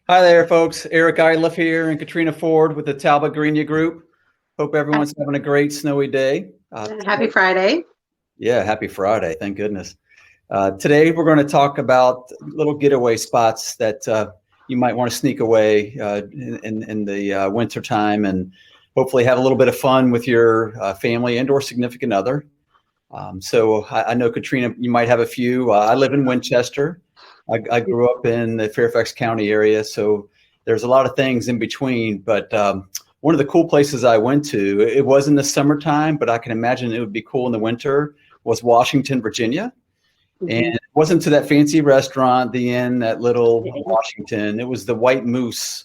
Hi there, folks. Iliffe here and Katrina Foard with the Talbot Greenya group. Hope everyone's having a great snowy day. Happy Friday. Yeah, happy Friday. Thank goodness. Today, we're going to talk about little getaway spots that you might want to sneak away in the winter time and hopefully have a little bit of fun with your family and or significant other. So I know, Katrina, you might have a few. I live in Winchester. I grew up in the Fairfax County area, so there's a lot of things in between. But one of the cool places I went to, it was in the summertime, but I can imagine it would be cool in the winter, was Washington, Virginia. And it wasn't to that fancy restaurant, the Inn at Little Washington. It was the White Moose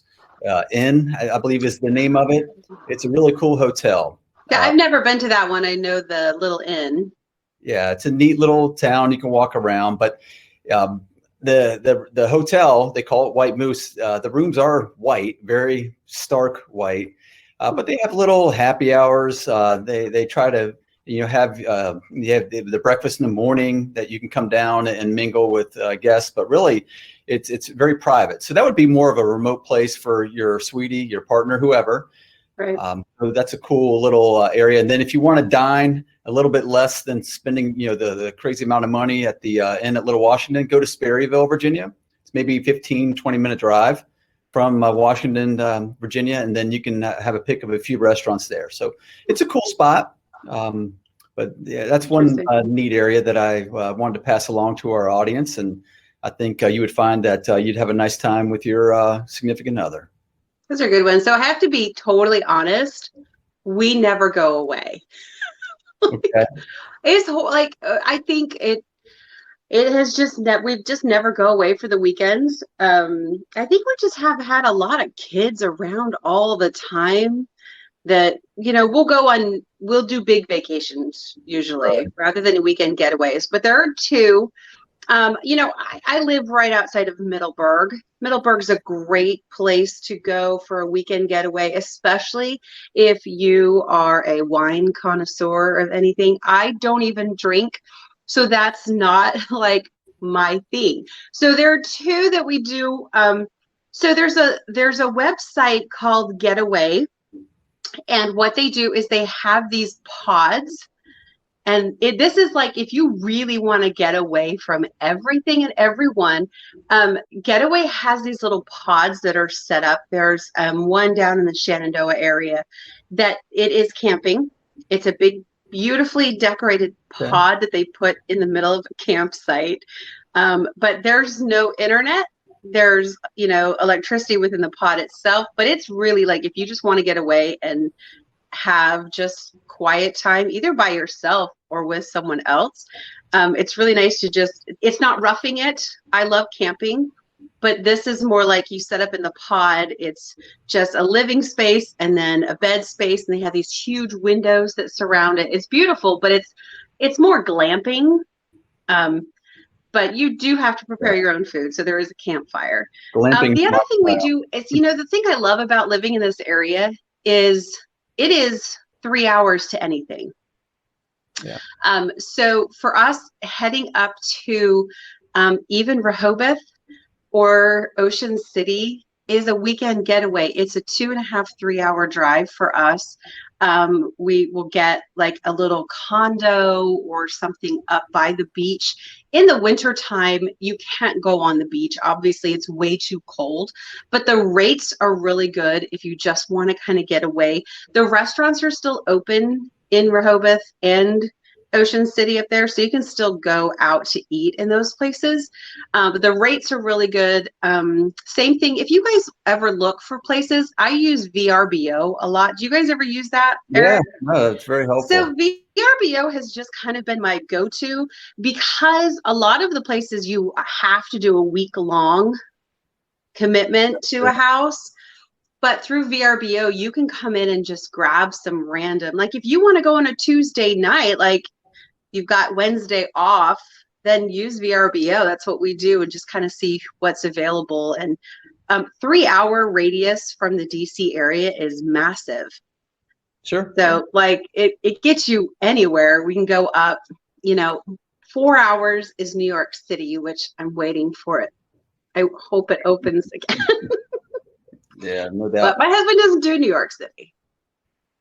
Inn, I believe is the name of it. It's a really cool hotel. Yeah, I've never been to that one. I know the Little Inn. Yeah, it's a neat little town. You can walk around, but the hotel, they call it White Moose. The rooms are white, very stark white, but they have little happy hours. They try to have you have the breakfast in the morning that you can come down and mingle with guests, but really it's very private. So that would be more of a remote place for your sweetie, your partner, whoever. Right. So that's a cool little area. And then if you want to dine a little bit less than spending, the crazy amount of money at the Inn at Little Washington, go to Sperryville, Virginia. It's maybe 15, 20-minute drive from Washington, Virginia. And then you can have a pick of a few restaurants there. So it's a cool spot. But yeah, that's one neat area that I wanted to pass along to our audience. And I think you would find that you'd have a nice time with your significant other. Those are good ones. So I have to be totally honest. We never go away. Okay. It's like I think it has just that we just never go away for the weekends. I think we just have had a lot of kids around all the time that we'll do big vacations usually rather than weekend getaways. But there are two. I live right outside of Middleburg. Middleburg's a great place to go for a weekend getaway, especially if you are a wine connoisseur of anything. I don't even drink, so that's not like my thing. So there are two that we do. So there's a website called Getaway, and what they do is they have these pods. And this is like if you really want to get away from everything and everyone, Getaway has these little pods that are set up. There's one down in the Shenandoah area that it is camping. It's a big, beautifully decorated pod that they put in the middle of a campsite. But there's no internet. There's, electricity within the pod itself. But it's really like if you just want to get away and have just quiet time either by yourself or with someone else. It's really nice to it's not roughing it. I love camping, but this is more like you set up in the pod. It's just a living space and then a bed space, and they have these huge windows that surround it. It's beautiful, but it's more glamping. But you do have to prepare your own food, so there is a campfire. The other thing we do is, the thing I love about living in this area is it is 3 hours to anything. Yeah. So for us, heading up to even Rehoboth or Ocean City is a weekend getaway. It's a 2.5, 3 hour drive for us. We will get like a little condo or something up by the beach. In the wintertime, you can't go on the beach. Obviously, it's way too cold, but the rates are really good if you just want to kind of get away. The restaurants are still open in Rehoboth and Ocean City up there, so you can still go out to eat in those places. But the rates are really good. Same thing. If you guys ever look for places, I use VRBO a lot. Do you guys ever use that, Eric? Yeah, no, that's very helpful. So VRBO has just kind of been my go-to because a lot of the places you have to do a week-long commitment to a house. But through VRBO, you can come in and just grab some random, like if you want to go on a Tuesday night, like you've got Wednesday off, then use VRBO. That's what we do, and just kind of see what's available. And 3 hour radius from the DC area is massive. Sure. So like it gets you anywhere. We can go up, 4 hours is New York City, which I'm waiting for it. I hope it opens again. Yeah, no doubt. But my husband doesn't do New York City.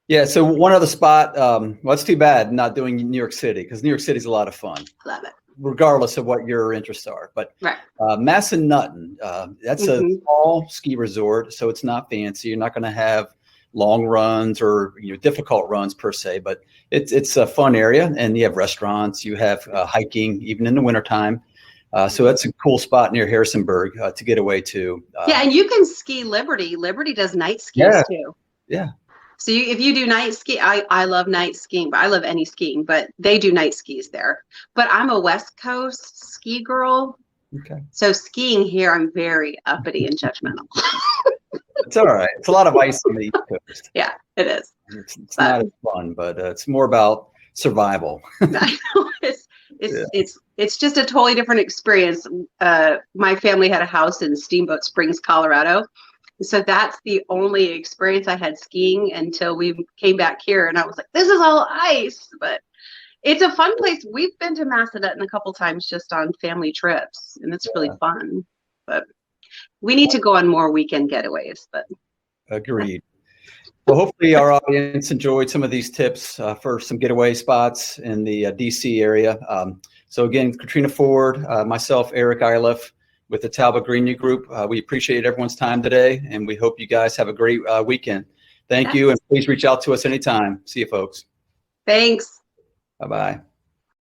Yeah, so one other spot, well, it's too bad not doing New York City, because New York City is a lot of fun. Love it. Regardless of what your interests are. But right. Massanutten, that's a small ski resort, so it's not fancy. You're not going to have long runs or difficult runs per se, but it's a fun area, and you have restaurants, you have hiking even in the wintertime. So that's a cool spot near Harrisonburg to get away to. Yeah, and you can ski Liberty. Liberty does night skis too. Yeah. So if you do night ski, I love night skiing, but I love any skiing, but they do night skis there. But I'm a West Coast ski girl. Okay. So skiing here, I'm very uppity and judgmental. It's all right. It's a lot of ice on the East Coast. Yeah, it is. It's not as fun, but it's more about survival. I know it's just a totally different experience. My family had a house in Steamboat Springs, Colorado. So that's the only experience I had skiing until we came back here, and I was like, this is all ice, but it's a fun place. We've been to Massanutten a couple times just on family trips, and it's really fun, but we need to go on more weekend getaways. But agreed. Well, hopefully our audience enjoyed some of these tips for some getaway spots in the DC area. So again, Katrina Foard, myself, Eric Iliffe, with the Talbot Greenya Group. We appreciate everyone's time today, and we hope you guys have a great weekend. Thank you, and please reach out to us anytime. See you, folks. Thanks. Bye-bye.